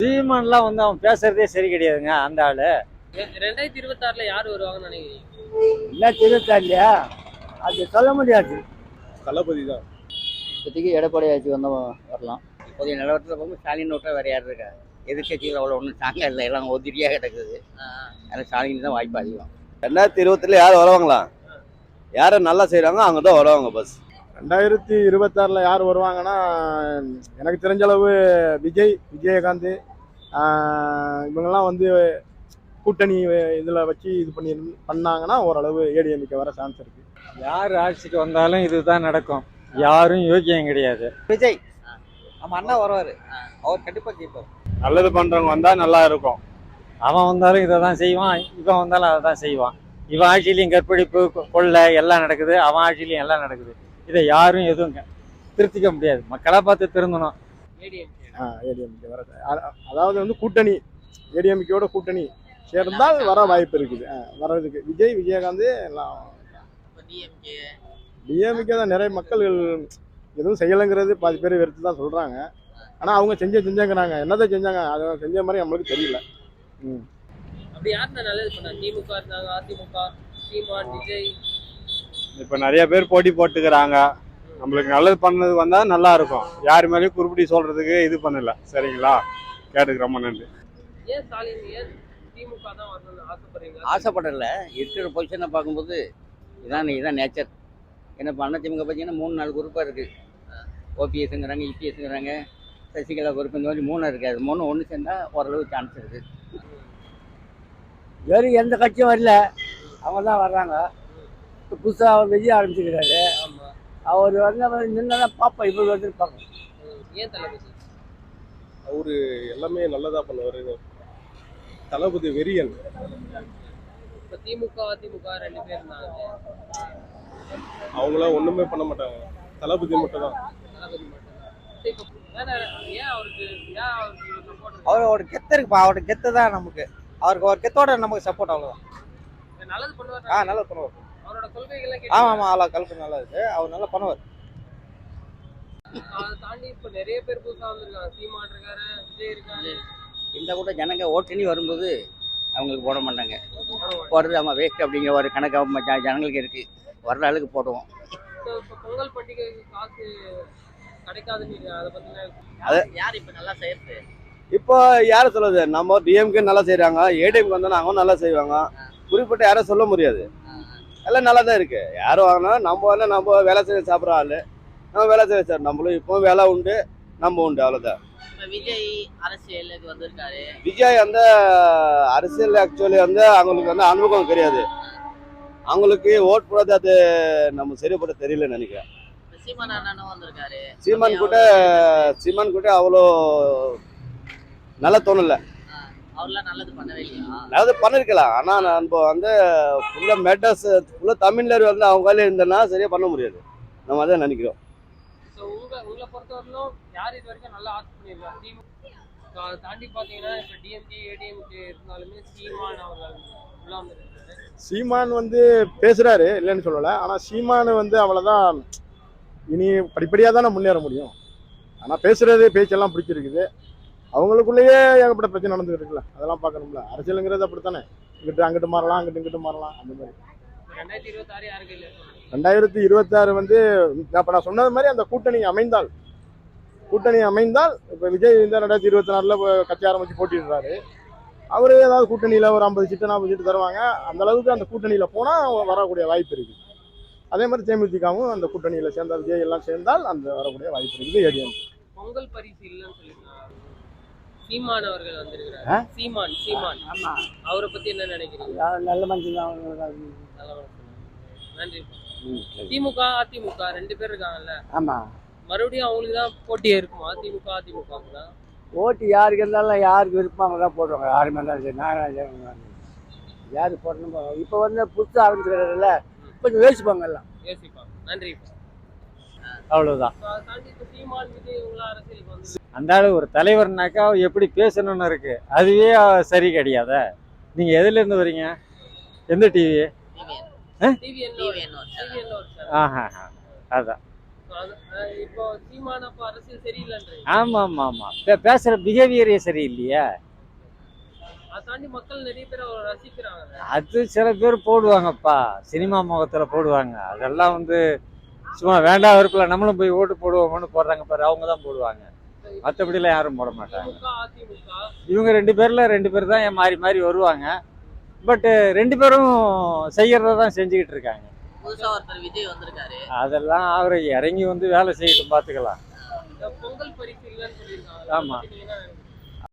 சீமான்லாம் வந்து அவன் பேசுறதே சரி கிடையாதுங்க அந்த ஆளு. 2026ல யார் வருவாங்கன்னு நினைக்கிறீங்க? என்ன திருத்தாண்டியா அது சொல்ல முடியாது. தளபதி தான். இப்போதைக்கு எடப்பாடியாச்சு வந்தால் வரலாம். இப்போதைய நிலவரத்தில் பார்க்கும் ஸ்டாலின் விட்டா வேறு யார் இருக்கா? எதிர்கட்சிகள் அவ்வளோ ஒன்றும் தாங்க இல்லை, எல்லாம் ஒதிரியாக கிடக்குது. அதனால் ஸ்டாலின் தான் வாய்ப்பு அதிகம். 2020 யார் வருவாங்களா? யாரை நல்லா செய்கிறாங்க அவங்க தான் வருவாங்க. பஸ் 2026ல் யார் வருவாங்கன்னா எனக்கு தெரிஞ்ச அளவு விஜயகாந்த் இவங்கெல்லாம் வந்து கூட்டணி இதில் வச்சு இது பண்ணாங்கன்னா ஓரளவு ஏடிஎம்கே வர சான்ஸ் இருக்கு. யார் ஆட்சிக்கு வந்தாலும் இதுதான் நடக்கும். யாரும் யோக்கியம் கிடையாது. விஜய் நம்ம அண்ணா வருவார், அவர் கண்டிப்பாக கேட்பார். நல்லது பண்ணுறவங்க வந்தால் நல்லா இருக்கும். அவன் வந்தாலும் இதை தான் செய்வான், இவன் வந்தாலும் அதை தான் செய்வான். இவன் ஆட்சியிலையும் கற்பழிப்பு கொள்ளை எல்லாம் நடக்குது, அவன் ஆட்சியிலையும் எல்லாம் நடக்குது. இதை யாரும் எதுவும் திருத்திக்க முடியாது. மக்களாக பார்த்து திருந்தணும். ஏடிஎம்கே வர அதாவது வந்து கூட்டணி ஏடிஎம்கேயோட கூட்டணி சேர்ந்தால் வர வாய்ப்பு இருக்குது. வர்றதுக்கு விஜயகாந்த் எல்லாம் டிஎம்கே தான். நிறைய மக்கள் எதுவும் செய்யலைங்கிறது பாதி பேர் வெறுத்து தான் சொல்கிறாங்க. ஆனால் அவங்க செஞ்சாங்கிறாங்க. என்னதான் செஞ்சாங்க, அதை செஞ்ச மாதிரி நம்மளுக்கு தெரியல. அப்படி யாருன்னா நல்லது பண்ணா? திமுக இருந்தாங்க, அதிமுக, சீமான், விஜய். இப்போ நிறைய பேர் போட்டி போட்டுக்கிறாங்க. நம்மளுக்கு நல்லது பண்ணது வந்தால் நல்லா இருக்கும். யார் மேலேயும் குறிப்பிடி சொல்கிறதுக்கு இது பண்ணல. சரிங்களா? கேட்டுக்கு ரொம்ப நன்றி. ஏன் ஸ்டாலின், ஏன் திமுக தான் வரணும்னு ஆசைப்படுறீங்க? ஆசைப்படல, இருக்கிற பொசிஷனை பார்க்கும்போது இதுதான் நேச்சர். என்ன பண்ண திமுக பார்த்தீங்கன்னா 3-4 குரூப்பாக இருக்குது. ஓபிஎஸ்ங்கிறாங்க, இபிஎஸ்ங்கிறாங்க, சசிகலா குரூப், இந்த மாதிரி 3 இருக்குது. அது 3 ஒன்று சேர்ந்தால் ஓரளவு சான்ஸ் இருக்குது. வேறு எந்த கட்சியும் வரல, அவங்க தான் வர்றாங்க. இப்போ புதுசாக அவர் விஜய் ஆரம்பிச்சுக்கிறாரு. அவர் வந்து நின்னதான் பார்ப்போம். இப்போ வந்துருப்பாங்க. ஏன் தளபதி? அவரு எல்லாமே நல்லதா பண்ணுவார். தளபதி வெறியன். இப்போ திமுக அதிமுக 2 பேர் இருந்தாங்க, அவங்களாம் ஒண்ணுமே பண்ண மாட்டாங்க. தளபதி மட்டும் தான். தளபதி மட்டும். இப்போ ஏன் அவருக்கு support இருக்கு? அவரோட கெத்து இருக்குப்பா, அவரோட கெத்து தான் நமக்கு. அவருக்கு ஒரு கெத்தோட நமக்கு சப்போர்ட், அவ்வளோதான். நல்லது பண்ணுவார். நல்லா பண்ணுவார். அவரோட கொள்கைகள்லாம் ஆமாம், அவ்வளோ கல்வி நல்லா இருக்கு. அவர் நல்லா பண்ணுவார். அதை தாண்டி இப்போ நிறைய பேர் புதுசாக வந்திருக்காங்க. சீமான் இருக்காரு, விஜய் இருக்காரு. இந்த கூட ஜனங்க ஓட்டுனி வரும்போது அவங்களுக்கு போட மாட்டாங்க. போடுறது ஆமாம் வேஸ்ட் அப்படிங்கிற ஒரு கணக்கு ஜனங்களுக்கு இருக்குது. வர்ற அளவுக்கு போடுவோம். இப்போ பொங்கல் பண்டிகைக்கு காசு கிடைக்காதுன்னு அதை பற்றின அது யார் இப்போ நல்லா செய்யறது? இப்போ யாரை சொல்லுது? நம்ம டிஎம்கே நல்லா செய்கிறாங்க, ஏடிஎம்கே வந்தாலும் அவங்க நல்லா செய்வாங்க. குறிப்பிட்ட யாரும் சொல்ல முடியாது. எல்லாம் நல்லா தான் இருக்கு. யாரும் வாங்கினா நம்ம வேலை செய்ய சாப்பிட்ற ஆள், நம்ம வேலை செய்ய சார். நம்மளும் இப்போ வேலை உண்டு, நம்ம உண்டு, அவ்வளோதான். விஜய் அரசியலுக்கு வந்திருக்காரு. விஜய் வந்து அரசியல் ஆக்சுவலி வந்து அவங்களுக்கு வந்து அனுபவம் கிடையாது. அவங்களுக்கு ஓட் போடுறது அது நம்ம சரிப்பட தெரியலன்னு நினைக்கிறேன். சீமான் அண்ணனும் வந்திருக்காரு. சீமான் கூட அவ்வளோ நல்லா தோணல. அவர்லாம் நல்லது பண்ணவே இல்லையா? நல்லது பண்ணிருக்கலாம். ஆனால் நம்ம வந்து ஃபுல்லாக மேட்டர்ஸ் ஃபுல்லாக தமிழ்ல வந்து அவங்க கையில் இருந்தோன்னா சரியாக பண்ண முடியாது. நம்ம அதான் நினைக்கிறோம். உங்களை பொறுத்தவரையிலும் யார் இது வரைக்கும் நல்லா ஆட்சி பண்ணியிருக்காங்க? திமுக அதை தாண்டி பார்த்தீங்கன்னா இப்போ டிஎம்கே ஏடிஎம்கே இருந்தாலுமே சீமான் அவர்கள் உள்ள வந்துருக்காரு. சீமான் வந்து பேசுறாரு, இல்லைன்னு சொல்லலை. ஆனால் சீமான் வந்து அவ்வளோதான். இனி படிப்படியாக தானே முன்னேற முடியும். ஆனால் பேச்செல்லாம் பிடிச்சிருக்குது. அவங்களுக்குள்ளேயே ஏகப்பட்ட பிரச்சனை நடந்துகிட்டு இருக்குல்ல, அதெல்லாம் பார்க்கணும்ல. அரசியலுங்கிறது அப்படித்தானே, அங்கிட்டு மாறலாம், இங்கிட்டு மாறலாம். அந்த மாதிரி 2026 யாருக்கு இல்லை? 2026 வந்து இப்போ நான் சொன்னது மாதிரி அந்த கூட்டணி அமைந்தால் இப்போ விஜய் இந்த 2024 கட்சி ஆரம்பிச்சு போட்டிடுறாரு. அவரு ஏதாவது கூட்டணியில் ஒரு 50 சீட்டு 40 சீட்டு தருவாங்க. அந்த அளவுக்கு அந்த கூட்டணியில் போனால் வரக்கூடிய வாய்ப்பு இருக்குது. அதே மாதிரி தேமுதிகவும் அந்த கூட்டணியில் சேர்ந்தால், விஜய் எல்லாம் சேர்ந்தால் அந்த வரக்கூடிய வாய்ப்பு இருக்குது. ஏடிஎம் பொங்கல் பரிசு இல்லைன்னு சொல்லியிருக்காங்க. சீமான் அவர்கள் வந்திருக்கிறார். சீமான் அவரை பத்தி என்ன நினைக்கிறீங்க? நல்ல மனுஷன் தான். நன்றி. திமுக அதிமுக 2 பேர் இருக்காங்கல்ல, ஆமாம். மறுபடியும் அவங்களுக்கு தான் போட்டியே இருக்குமா? அதிமுக தான் ஓட்டு யாருக்கு இருந்தாலும் யாருக்கு விருப்பம் அவங்க தான் போடுவாங்க. யாருமே இருந்தாலும் சரி, நான் யாரு போடணும். இப்போ வந்து புதுசாக ஆரம்பிச்சுக்கிறதில்ல, கொஞ்சம் யோசிப்பாங்க, எல்லாம் யோசிப்பாங்க. நன்றி. அவ்வளவுதான். அந்த ஆளு ஒரு தலைவர்னாக்கா எப்படி பேசணும்னு இருக்கு. அதுவே சரி கிடையாத. நீங்க எதுல இருந்து வரீங்க? எந்த டிவி? அதான் இப்போ சீமான அப்ப அரசியல் சரியில்லைன்றீங்க. ஆமாம் ஆமாம் ஆமாம் பேசுகிற பிஹேவியரே சரியில்லையே. அதை தாண்டி மக்கள் நிறைய பேர் அவரை ரசிக்கிறாங்க. அது சில பேர் போடுவாங்கப்பா, சினிமா முகத்தில் போடுவாங்க. அதெல்லாம் வந்து சும்மா வேண்டாம் வெறுப்பில் நம்மளும் போய் ஓட்டு போடுவோம்னு போடுறாங்க பாரு, அவங்க தான் போடுவாங்க. மற்றபடிலாம் யாரும் போட மாட்டாங்க. திமுக அதிமுக இவங்க 2 பேர்ல 2 பேர் தான் மாறி மாறி வருவாங்க. பட்டு 2 பேரும் செய்யறத தான் செஞ்சுக்கிட்டு இருக்காங்க. புதுசா ஒருத்தர் விஜய் வந்திருக்காரு. அதெல்லாம் அவரை இறங்கி வந்து வேலை செய்யட்டும், பார்த்துக்கலாம். பொங்கல் பரிசு இல்லைன்னு சொல்லியிருக்காங்க. ஆமா. பார்த்தீங்கன்னா